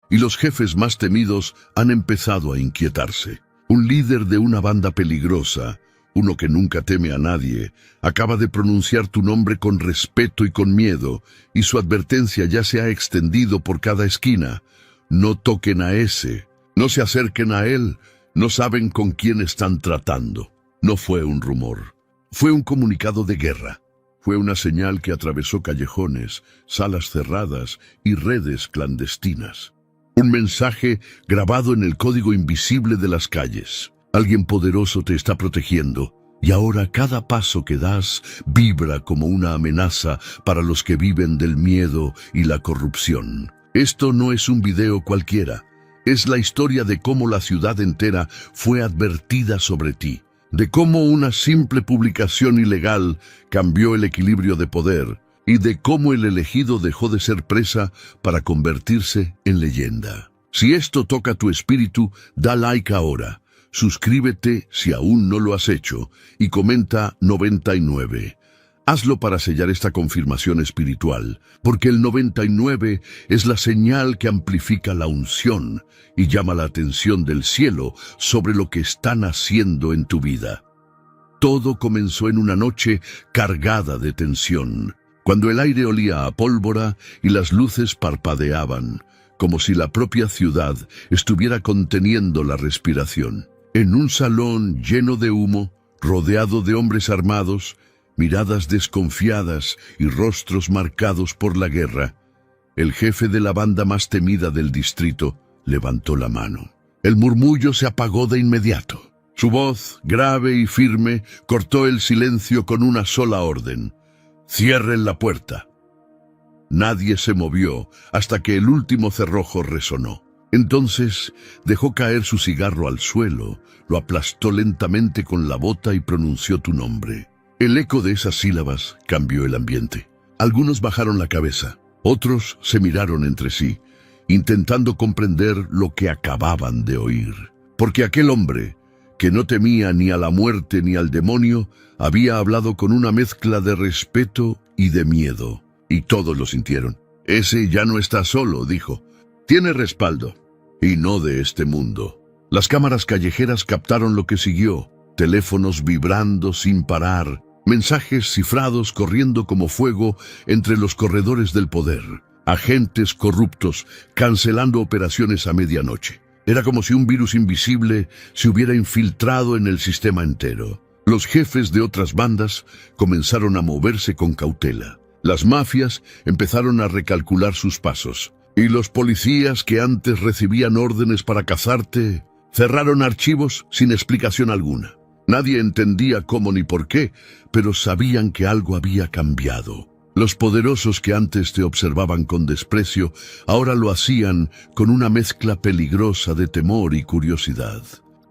y los jefes más temidos han empezado a inquietarse. Un líder de una banda peligrosa, uno que nunca teme a nadie, acaba de pronunciar tu nombre con respeto y con miedo, y su advertencia ya se ha extendido por cada esquina. No toquen a ese, no se acerquen a él, no saben con quién están tratando. No fue un rumor, fue un comunicado de guerra. Fue una señal que atravesó callejones, salas cerradas y redes clandestinas. Un mensaje grabado en el código invisible de las calles. Alguien poderoso te está protegiendo, y ahora cada paso que das vibra como una amenaza para los que viven del miedo y la corrupción. Esto no es un video cualquiera, es la historia de cómo la ciudad entera fue advertida sobre ti, de cómo una simple publicación ilegal cambió el equilibrio de poder, y de cómo el elegido dejó de ser presa para convertirse en leyenda. Si esto toca tu espíritu, da like ahora. Suscríbete si aún no lo has hecho y comenta 99. Hazlo para sellar esta confirmación espiritual, porque el 99 es la señal que amplifica la unción y llama la atención del cielo sobre lo que están haciendo en tu vida. Todo comenzó en una noche cargada de tensión, cuando el aire olía a pólvora y las luces parpadeaban, como si la propia ciudad estuviera conteniendo la respiración. En un salón lleno de humo, rodeado de hombres armados, miradas desconfiadas y rostros marcados por la guerra, el jefe de la banda más temida del distrito levantó la mano. El murmullo se apagó de inmediato. Su voz, grave y firme, cortó el silencio con una sola orden: «Cierren la puerta». Nadie se movió hasta que el último cerrojo resonó. Entonces dejó caer su cigarro al suelo, lo aplastó lentamente con la bota y pronunció tu nombre. El eco de esas sílabas cambió el ambiente. Algunos bajaron la cabeza, otros se miraron entre sí, intentando comprender lo que acababan de oír. Porque aquel hombre, que no temía ni a la muerte ni al demonio, había hablado con una mezcla de respeto y de miedo. Y todos lo sintieron. «Ese ya no está solo», dijo. «Tiene respaldo, y no de este mundo». Las cámaras callejeras captaron lo que siguió: teléfonos vibrando sin parar, mensajes cifrados corriendo como fuego entre los corredores del poder, agentes corruptos cancelando operaciones a medianoche. Era como si un virus invisible se hubiera infiltrado en el sistema entero. Los jefes de otras bandas comenzaron a moverse con cautela. Las mafias empezaron a recalcular sus pasos, y los policías que antes recibían órdenes para cazarte cerraron archivos sin explicación alguna. Nadie entendía cómo ni por qué, pero sabían que algo había cambiado. Los poderosos que antes te observaban con desprecio, ahora lo hacían con una mezcla peligrosa de temor y curiosidad.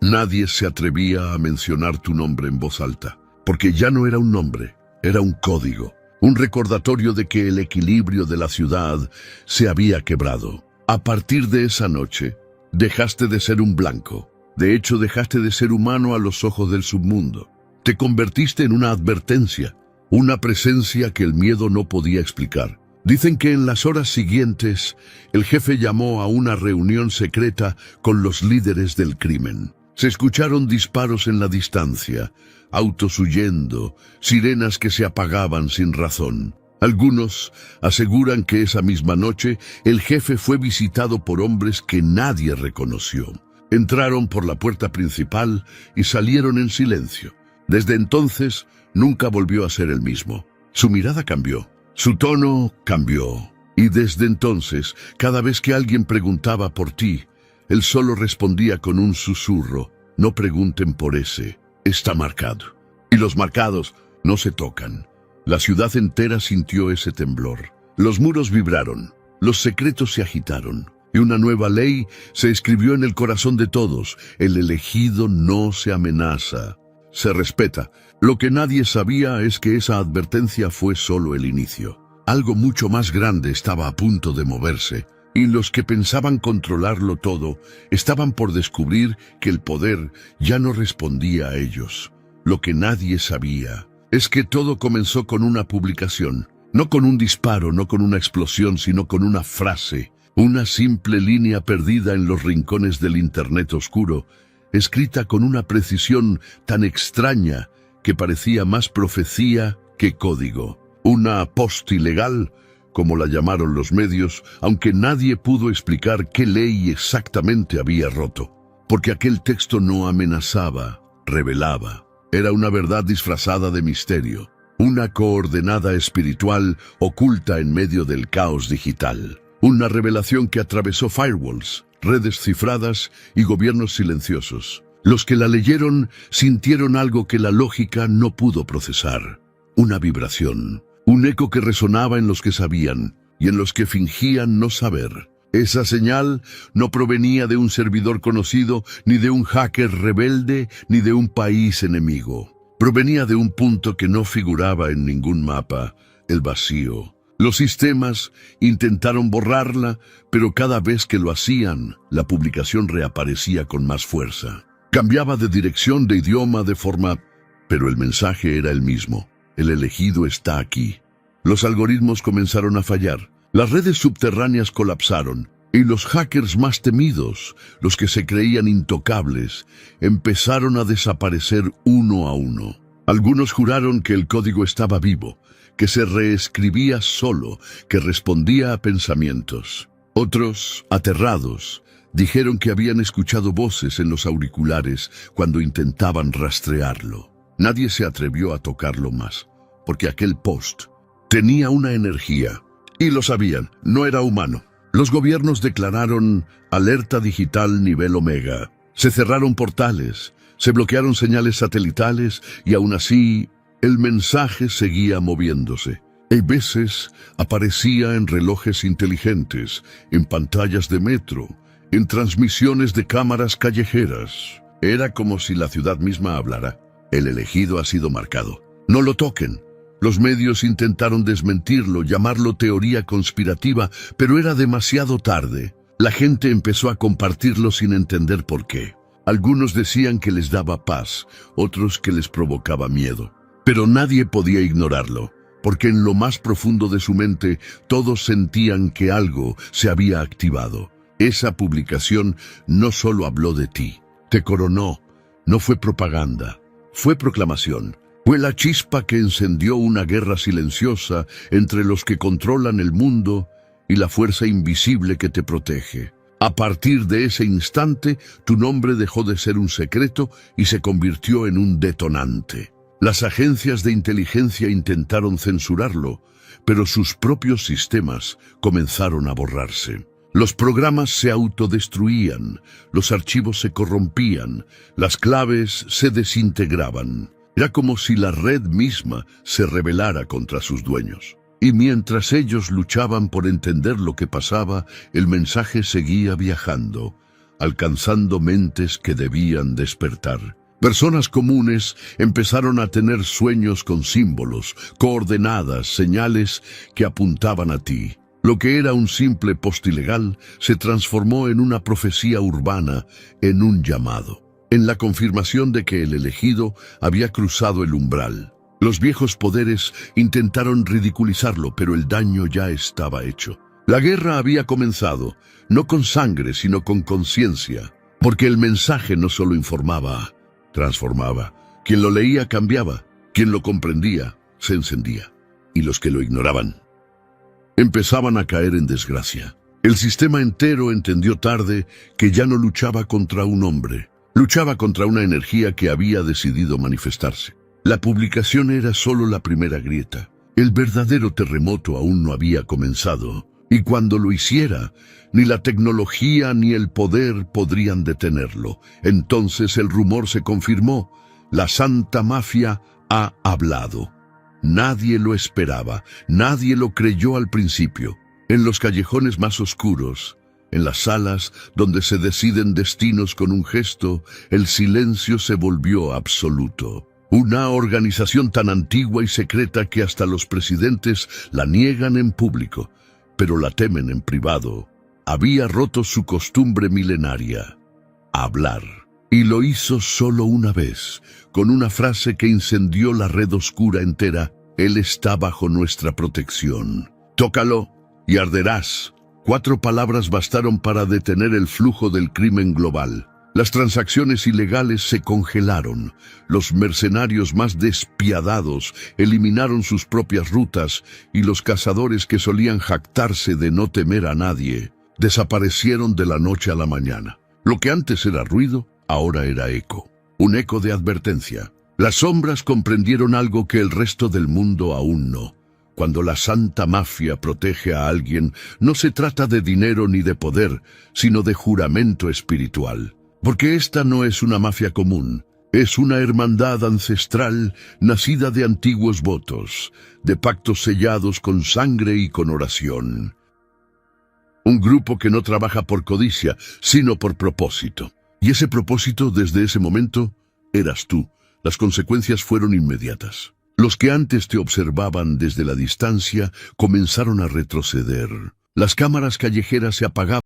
Nadie se atrevía a mencionar tu nombre en voz alta, porque ya no era un nombre, era un código. Un recordatorio de que el equilibrio de la ciudad se había quebrado. A partir de esa noche, dejaste de ser un blanco. De hecho, dejaste de ser humano a los ojos del submundo. Te convertiste en una advertencia, una presencia que el miedo no podía explicar. Dicen que en las horas siguientes, el jefe llamó a una reunión secreta con los líderes del crimen. Se escucharon disparos en la distancia, autos huyendo, sirenas que se apagaban sin razón. Algunos aseguran que esa misma noche el jefe fue visitado por hombres que nadie reconoció. Entraron por la puerta principal y salieron en silencio. Desde entonces nunca volvió a ser el mismo. Su mirada cambió, su tono cambió, y desde entonces, cada vez que alguien preguntaba por ti, él solo respondía con un susurro: «No pregunten por ese, está marcado». Y los marcados no se tocan. La ciudad entera sintió ese temblor. Los muros vibraron, los secretos se agitaron, y una nueva ley se escribió en el corazón de todos: el elegido no se amenaza, se respeta. Lo que nadie sabía es que esa advertencia fue solo el inicio. Algo mucho más grande estaba a punto de moverse, y los que pensaban controlarlo todo estaban por descubrir que el poder ya no respondía a ellos. Lo que nadie sabía es que todo comenzó con una publicación, no con un disparo, no con una explosión, sino con una frase Una simple línea perdida en los rincones del Internet oscuro, escrita con una precisión tan extraña que parecía más profecía que código. Una post ilegal, como la llamaron los medios, aunque nadie pudo explicar qué ley exactamente había roto. Porque aquel texto no amenazaba, revelaba. Era una verdad disfrazada de misterio. Una coordenada espiritual oculta en medio del caos digital. Una revelación que atravesó firewalls, redes cifradas y gobiernos silenciosos. Los que la leyeron sintieron algo que la lógica no pudo procesar. Una vibración, un eco que resonaba en los que sabían y en los que fingían no saber. Esa señal no provenía de un servidor conocido, ni de un hacker rebelde, ni de un país enemigo. Provenía de un punto que no figuraba en ningún mapa, el vacío. Los sistemas intentaron borrarla, pero cada vez que lo hacían, la publicación reaparecía con más fuerza. Cambiaba de dirección, de idioma, de forma, pero el mensaje era el mismo. El elegido está aquí. Los algoritmos comenzaron a fallar. Las redes subterráneas colapsaron. Y los hackers más temidos, los que se creían intocables, empezaron a desaparecer uno a uno. Algunos juraron que el código estaba vivo, que se reescribía solo, que respondía a pensamientos. Otros, aterrados, dijeron que habían escuchado voces en los auriculares cuando intentaban rastrearlo. Nadie se atrevió a tocarlo más, porque aquel post tenía una energía, y lo sabían, no era humano. Los gobiernos declararon alerta digital nivel Omega. Se cerraron portales, se bloquearon señales satelitales y aún así el mensaje seguía moviéndose. A veces aparecía en relojes inteligentes, en pantallas de metro, en transmisiones de cámaras callejeras. Era como si la ciudad misma hablara. El elegido ha sido marcado. No lo toquen. Los medios intentaron desmentirlo, llamarlo teoría conspirativa, pero era demasiado tarde. La gente empezó a compartirlo sin entender por qué. Algunos decían que les daba paz, otros que les provocaba miedo. Pero nadie podía ignorarlo, porque en lo más profundo de su mente todos sentían que algo se había activado. Esa publicación no solo habló de ti, te coronó, no fue propaganda, fue proclamación. Fue la chispa que encendió una guerra silenciosa entre los que controlan el mundo y la fuerza invisible que te protege. A partir de ese instante, tu nombre dejó de ser un secreto y se convirtió en un detonante. Las agencias de inteligencia intentaron censurarlo, pero sus propios sistemas comenzaron a borrarse. Los programas se autodestruían, los archivos se corrompían, las claves se desintegraban. Era como si la red misma se rebelara contra sus dueños. Y mientras ellos luchaban por entender lo que pasaba, el mensaje seguía viajando, alcanzando mentes que debían despertar. Personas comunes empezaron a tener sueños con símbolos, coordenadas, señales que apuntaban a ti. Lo que era un simple post ilegal se transformó en una profecía urbana, en un llamado. En la confirmación de que el elegido había cruzado el umbral. Los viejos poderes intentaron ridiculizarlo, pero el daño ya estaba hecho. La guerra había comenzado, no con sangre, sino con conciencia, porque el mensaje no solo informaba, transformaba. Quien lo leía cambiaba, quien lo comprendía se encendía, y los que lo ignoraban empezaban a caer en desgracia. El sistema entero entendió tarde que ya no luchaba contra un hombre. Luchaba contra una energía que había decidido manifestarse. La publicación era solo la primera grieta. El verdadero terremoto aún no había comenzado, y cuando lo hiciera, ni la tecnología ni el poder podrían detenerlo. Entonces el rumor se confirmó. La Santa Mafia ha hablado. Nadie lo esperaba, nadie lo creyó al principio. En los callejones más oscuros, en las salas donde se deciden destinos con un gesto, el silencio se volvió absoluto. Una organización tan antigua y secreta que hasta los presidentes la niegan en público, pero la temen en privado, había roto su costumbre milenaria: hablar. Y lo hizo solo una vez, con una frase que incendió la red oscura entera: Él está bajo nuestra protección. Tócalo y arderás. 4 palabras bastaron para detener el flujo del crimen global. Las transacciones ilegales se congelaron. Los mercenarios más despiadados eliminaron sus propias rutas y los cazadores que solían jactarse de no temer a nadie desaparecieron de la noche a la mañana. Lo que antes era ruido, ahora era eco. Un eco de advertencia. Las sombras comprendieron algo que el resto del mundo aún no. Cuando la santa mafia protege a alguien, no se trata de dinero ni de poder, sino de juramento espiritual. Porque esta no es una mafia común, es una hermandad ancestral nacida de antiguos votos, de pactos sellados con sangre y con oración. Un grupo que no trabaja por codicia, sino por propósito. Y ese propósito, desde ese momento, eras tú. Las consecuencias fueron inmediatas. Los que antes te observaban desde la distancia comenzaron a retroceder. Las cámaras callejeras se apagaban.